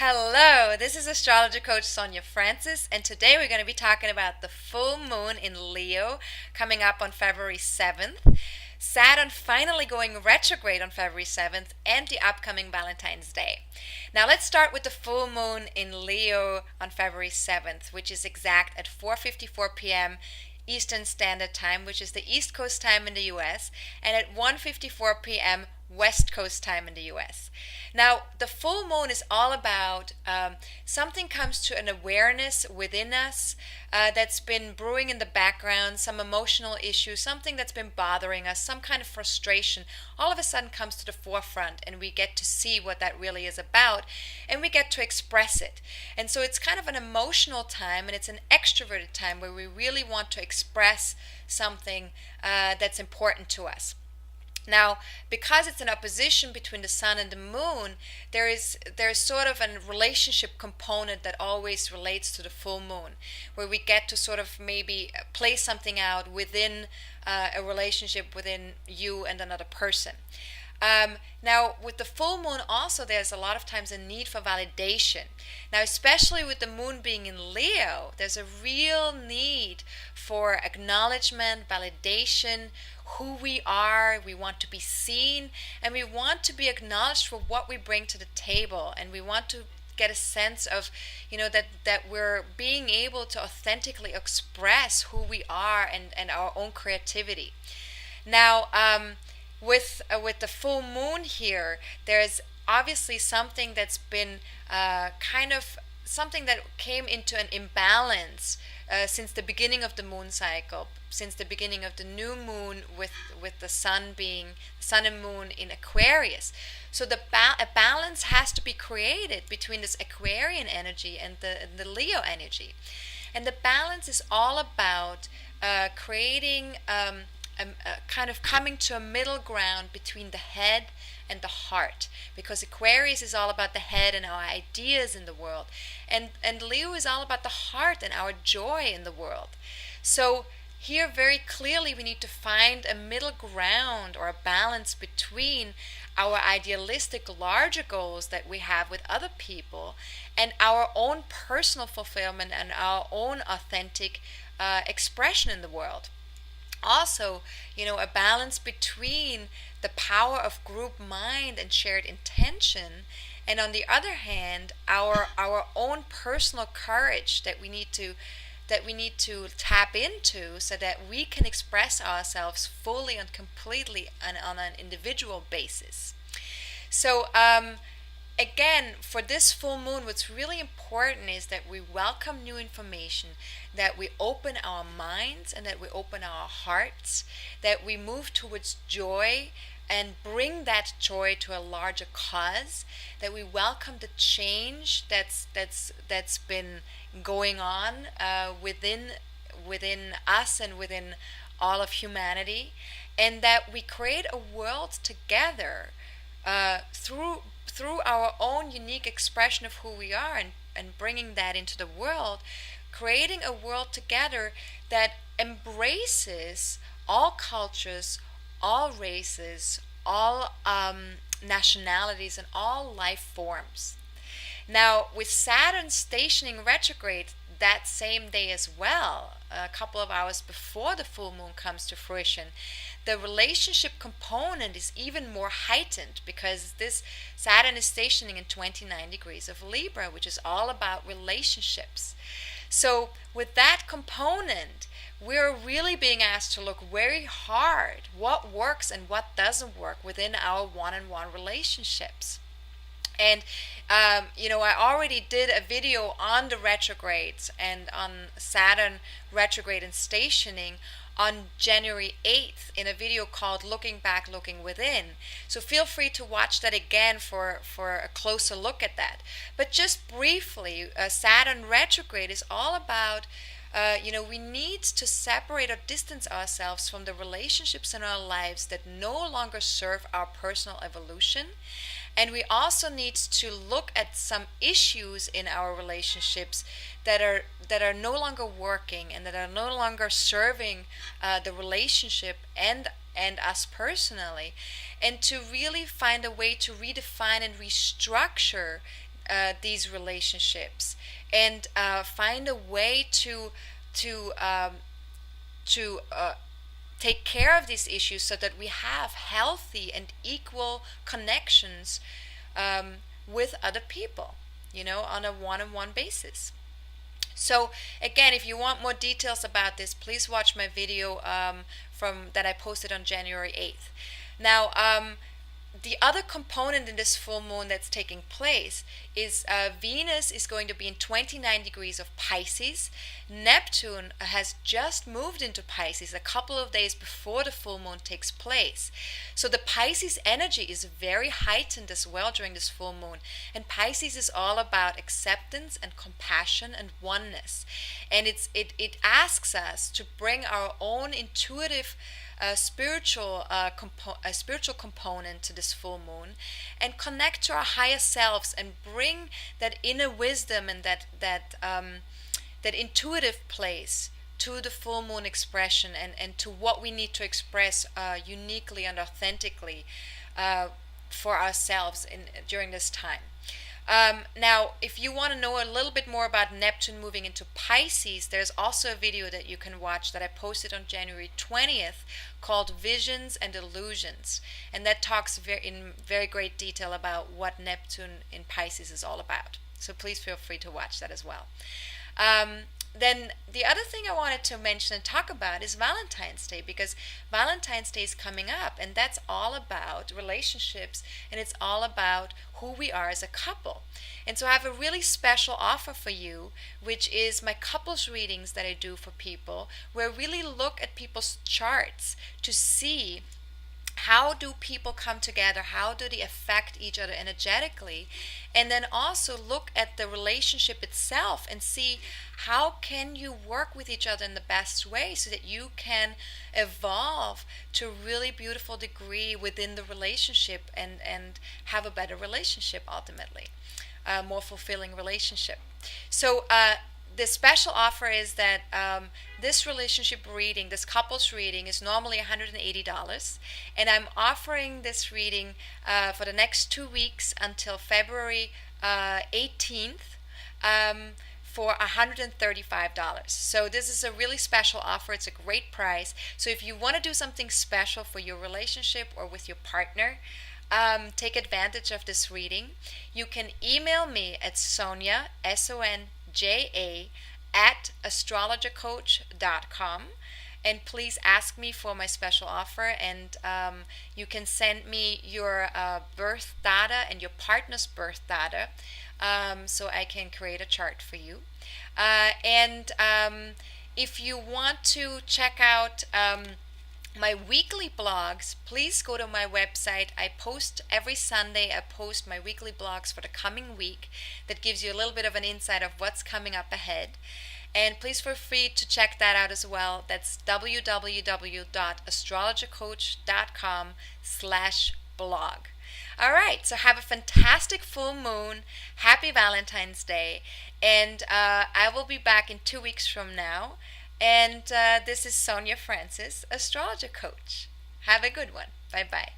Hello, this is astrologer coach Sonja Francis, and today we're going to be talking about the full moon in Leo coming up on February 7th, Saturn finally going retrograde on February 7th, and the upcoming Valentine's Day. Now let's start with the full moon in Leo on February 7th, which is exact at 4:54 p.m. Eastern Standard Time, which is the East Coast time in the US, and at 1:54 p.m. West Coast time in the US. Now, the full moon is all about something comes to an awareness within us that's been brewing in the background, some emotional issue, something that's been bothering us, some kind of frustration, all of a sudden comes to the forefront, and we get to see what that really is about, and we get to express it. And so it's kind of an emotional time, and it's an extroverted time where we really want to express something that's important to us. Now, because it's an opposition between the sun and the moon, there's sort of a relationship component that always relates to the full moon, where we get to sort of maybe play something out within a relationship within you and another person. Now, with the full moon also, there's a lot of times a need for validation. Now, especially with the moon being in Leo, there's a real need for acknowledgement, validation, who we are. We want to be seen, and we want to be acknowledged for what we bring to the table, and we want to get a sense of, that we're being able to authentically express who we are and our own creativity. Now, with the full moon here, there's obviously something that's been kind of something that came into an imbalance since the beginning of the moon cycle, since the beginning of the new moon with the sun and moon in Aquarius. So a balance has to be created between this Aquarian energy and the Leo energy. And the balance is all about creating kind of coming to a middle ground between the head and the heart, because Aquarius is all about the head and our ideas in the world, and Leo is all about the heart and our joy in the world. So here very clearly we need to find a middle ground or a balance between our idealistic larger goals that we have with other people and our own personal fulfillment and our own authentic expression in the world. Also, a balance between the power of group mind and shared intention, and on the other hand, our own personal courage that we need to tap into so that we can express ourselves fully and completely on an individual basis. So again, for this full moon, what's really important is that we welcome new information, that we open our minds and that we open our hearts, that we move towards joy and bring that joy to a larger cause, that we welcome the change that's been going on within us and within all of humanity, and that we create a world together through our own unique expression of who we are, and bringing that into the world, creating a world together that embraces all cultures, all races, all nationalities, and all life forms. Now, with Saturn stationing retrograde that same day as well, a couple of hours before the full moon comes to fruition, the relationship component is even more heightened, because this Saturn is stationing in 29 degrees of Libra, which is all about relationships. So with that component, we're really being asked to look very hard what works and what doesn't work within our one-on-one relationships. And I already did a video on the retrogrades and on Saturn retrograde and stationing on January 8th in a video called Looking Back, Looking Within. So feel free to watch that again for a closer look at that. But just briefly, Saturn retrograde is all about we need to separate or distance ourselves from the relationships in our lives that no longer serve our personal evolution. And we also need to look at some issues in our relationships that are no longer working and that are no longer serving the relationship and us personally, and to really find a way to redefine and restructure these relationships, and find a way to take care of these issues so that we have healthy and equal connections with other people, on a one-on-one basis. So again, if you want more details about this, please watch my video from that I posted on January 8th. Now, the other component in this full moon that's taking place is Venus is going to be in 29 degrees of Pisces. Neptune has just moved into Pisces a couple of days before the full moon takes place. So the Pisces energy is very heightened as well during this full moon. And Pisces is all about acceptance and compassion and oneness. And it asks us to bring our own intuitive spiritual component to this full moon, and connect to our higher selves and bring that inner wisdom and that intuitive place to the full moon expression, and to what we need to express uniquely and authentically for ourselves during this time. Now, if you want to know a little bit more about Neptune moving into Pisces, there's also a video that you can watch that I posted on January 20th called Visions and Illusions. And that talks in very great detail about what Neptune in Pisces is all about. So please feel free to watch that as well. Then the other thing I wanted to mention and talk about is Valentine's Day, because Valentine's Day is coming up, and that's all about relationships, and it's all about who we are as a couple. And so I have a really special offer for you, which is my couples readings that I do for people, where I really look at people's charts to see how do people come together, how do they affect each other energetically, and then also look at the relationship itself and see how can you work with each other in the best way so that you can evolve to a really beautiful degree within the relationship, and have a better relationship ultimately, a more fulfilling relationship. So the special offer is that this relationship reading, this couples reading, is normally $180, and I'm offering this reading for the next 2 weeks until February 18th for $135. So this is a really special offer. It's a great price. So if you want to do something special for your relationship or with your partner, take advantage of this reading. You can email me at Sonja, SONJA, at AstrologerCoach.com, and please ask me for my special offer, and you can send me your birth data and your partner's birth data, so I can create a chart for you. And if you want to check out my weekly blogs, please go to my website. I post every Sunday. I post my weekly blogs for the coming week that gives you a little bit of an insight of what's coming up ahead. And please feel free to check that out as well. That's www.astrologercoach.com/blog. All right, so have a fantastic full moon. Happy Valentine's Day. And I will be back in 2 weeks from now. And this is Sonja Francis, Astrologer Coach. Have a good one. Bye-bye.